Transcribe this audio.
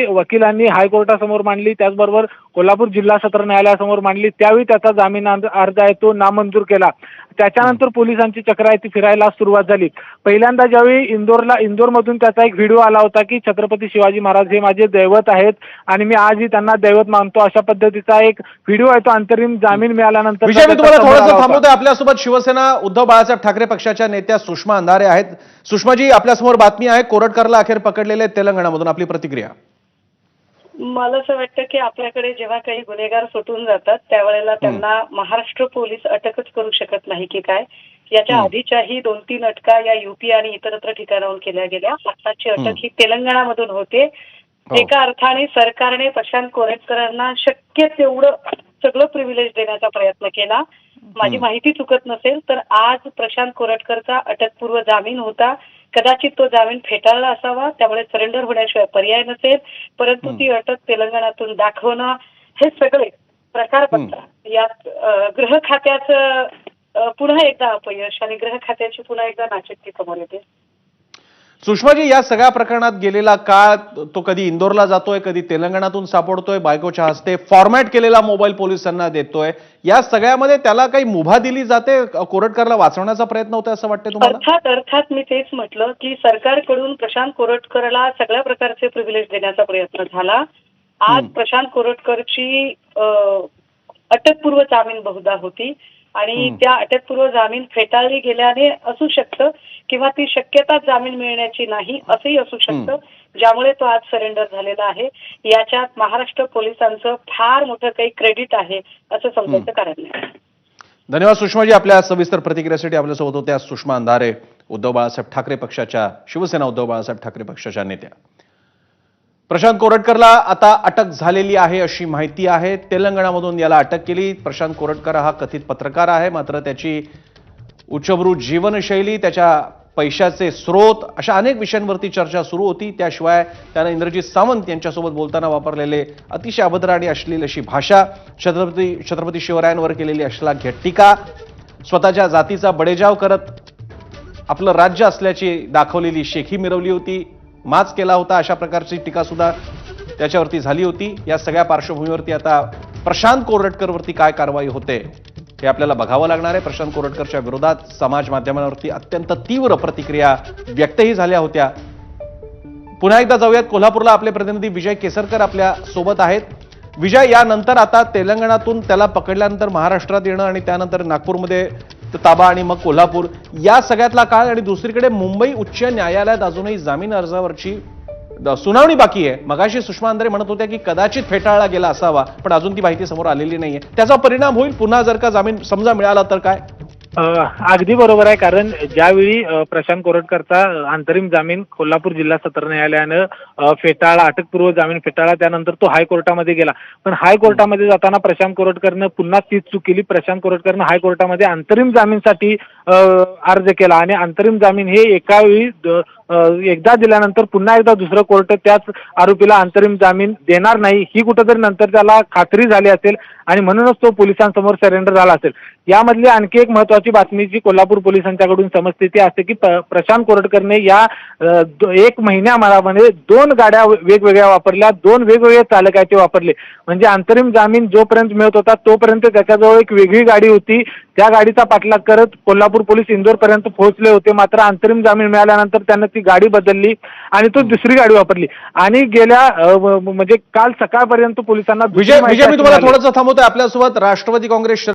वकिलांनी हायकोर्टासमोर मांडली, त्याचबरोबर कोल्हापूर जिल्हा सत्र न्यायालयासमोर मांडली। त्यावेळी त्याचा जामीन अर्ज आहे तो नामंजूर केला। त्याच्यानंतर पोलिसांची चक्र आहे ती फिरायला सुरुवात झाली। पहिल्यांदा ज्यावेळी इंदोरमधून त्याचा एक व्हिडिओ आला होता की छत्रपती शिवाजी महाराज हे माझे दैवत आहेत आणि मी आजही त्यांना दैवत मानतो, अशा पद्धतीचा एक व्हिडिओ आहे तो अंतरिम जामीन मिळाल्यानंतर। विजय, मी तुम्हाला थोडंसं थांबवतोय। आपल्यासोबत शिवसेना उद्धव बाळासाहेब ठाकरे पक्षाच्या नेत्या सुषमा अंधारे आहेत। सुषमाजी, आपल्यासमोर बातमी आहे, कोरटकरला अखेर पकडलेले तेलंगणामधून, आपली प्रतिक्रिया? मला असं वाटतं की आपल्याकडे जेव्हा काही गुन्हेगार सुटून जातात त्यावेळेला त्यांना महाराष्ट्र पोलीस अटकच करू शकत नाही की काय। याच्या आधीच्याही 2-3 अटका या यूपी आणि इतरत्र ठिकाणाहून केल्या गेल्या। आताची अटक ही तेलंगणामधून होते। एका अर्थाने सरकारने प्रशांत कोरेटकरांना शक्य तेवढं सगळं प्रिव्हिलेज देण्याचा प्रयत्न केला। माझी माहिती चुकत नसेल तर आज प्रशांत कोरेटकरचा अटकपूर्व जामीन होता। कदाचित तो जामीन फेटाळला असावा, त्यामुळे सरेंडर होण्याशिवाय पर्याय नसेल, परंतु ती अटक तेलंगणातून दाखवणं हे सगळे प्रकार बघता यात गृह खात्याचं पुन्हा एकदा अपयश आणि गृह खात्याची पुन्हा एकदा नाचक्की समोर येते। सुषमाजी, या सगळ्या प्रकरणात गेलेला काळ, तो कधी इंदोरला जातोय, कधी तेलंगणातून सापडतोय, बायकोच्या हस्ते फॉर्मॅट केलेला मोबाईल पोलिसांना देतोय, या सगळ्यामध्ये त्याला काही मुभा दिली जाते, कोरटकरला वाचवण्याचा प्रयत्न होतोय असं वाटतंय तुम्हाला? अर्थात मी तेच म्हटलं की सरकारकडून प्रशांत कोरटकरला सगळ्या प्रकारचे प्रिव्हिलेज देण्याचा प्रयत्न झाला। आज प्रशांत कोरटकरची अटकपूर्व जामीन बहुधा होती आणि त्या अटकपूर्व जामीन फेटाळली गेल्याने असू शकतं किंवा ती शक्यता जामीन मिळण्याची नाही असंही असू शकतं, ज्यामुळे तो आज सरेंडर झालेला आहे। याच्यात महाराष्ट्र पोलिसांचं फार मोठं काही क्रेडिट आहे असं समजायचं कारण नाही। धन्यवाद सुषमाजी, आपल्या सविस्तर प्रतिक्रियेसाठी। आपल्यासोबत होत्या सुषमा अंधारे, उद्धव बाळासाहेब ठाकरे पक्षाच्या, शिवसेना उद्धव बाळासाहेब ठाकरे पक्षाच्या नेत्या। प्रशांत कोरटकरला आता अटक झालेली आहे अशी माहिती आहे। तेलंगणामधून याला अटक केली। प्रशांत कोरटकर हा कथित पत्रकार आहे, मात्र त्याची उच्चभ्रू जीवनशैली, त्याच्या पैशाचे स्रोत, अशा अनेक विषयांवरती चर्चा सुरू होती। त्याशिवाय त्यानं इंद्रजित सावंत यांच्यासोबत बोलताना वापरलेले अतिशय अभद्र आणि अश्लील अशी भाषा, छत्रपती शिवरायांवर केलेली अश्लाघ्य टीका, स्वतःच्या जातीचा बडेजाव करत आपलं राज्य असल्याची दाखवलेली शेखी मिरवली होती, माच केला होता, अशा प्रकारची टीका सुद्धा त्याच्यावरती झाली होती। या सगळ्या पार्श्वभूमीवरती आता प्रशांत कोरटकरवरती काय कारवाई होते हे आपल्याला बघावं लागणार आहे। प्रशांत कोरटकरच्या विरोधात समाज माध्यमांवरती अत्यंत तीव्र प्रतिक्रिया व्यक्तही झाल्या होत्या। पुन्हा एकदा जाऊयात कोल्हापूरला, आपले प्रतिनिधी विजय केसरकर आपल्या सोबत आहेत। विजय, यानंतर आता तेलंगणातून त्याला पकडल्यानंतर महाराष्ट्रात येणं आणि त्यानंतर नागपूरमध्ये ताबा आणि मग कोल्हापूर, या सगळ्यातला काळ, आणि दुसरीकडे मुंबई उच्च न्यायालयात अजूनही जामीन अर्जावरची सुनावणी बाकी आहे। मगाशी सुषमा अंधारे म्हणत होत्या की कदाचित फेटाळला गेला असावा, पण अजून ती माहिती समोर आलेली नाहीये। त्याचा परिणाम होईल पुन्हा जर का जामीन समजा मिळाला तर काय? अगदी बरोबर आहे, कारण ज्यावेळी प्रशांत कोरटकरचा अंतरिम जामीन कोल्हापूर जिल्हा सत्र न्यायालयानं फेटाळला, अटकपूर्व जामीन फेटाळला, त्यानंतर तो हायकोर्टामध्ये गेला। पण हायकोर्टामध्ये जाताना प्रशांत कोरटकरनं पुन्हा तीच चूक केली। प्रशांत कोरटकरनं हायकोर्टामध्ये अंतरिम जामीनसाठी अर्ज केला आणि अंतरिम जामीन हे एका वेळी एकदा दिल्यानंतर पुन्हा एकदा दुसरं कोर्ट त्याच आरोपीला अंतरिम जामीन देणार नाही ही कुठेतरी नंतर त्याला खात्री झाली असेल आणि म्हणूनच तो पोलिसांसमोर सरेंडर झाला असेल। यामधली आणखी एक महत्वाची बातमी जी कोल्हापूर पोलिसांच्याकडून समजते ती असते की प्रशांत कोरटकरने या 1 महिन्यामध्ये 2 गाड्या वेगवेगळ्या वापरल्या, 2 वेगवेगळे चालक आहे ते वापरले। म्हणजे अंतरिम जामीन जोपर्यंत मिळत होता तोपर्यंत त्याच्याजवळ एक वेगळी गाडी होती, त्या गाडीचा पाठलाग करत कोल्हापूर पोलीस इंदोरपर्यंत पोहोचले होते। मात्र अंतरिम जामीन मिळाल्यानंतर त्यानं ती गाडी बदलली आणि तो दुसरी गाडी वापरली आणि गेल्या म्हणजे काल सकाळपर्यंत पोलिसांना विजय, मी तुम्हाला थोडंसं थांबवतोय। आपल्यासोबत राष्ट्रवादी काँग्रेस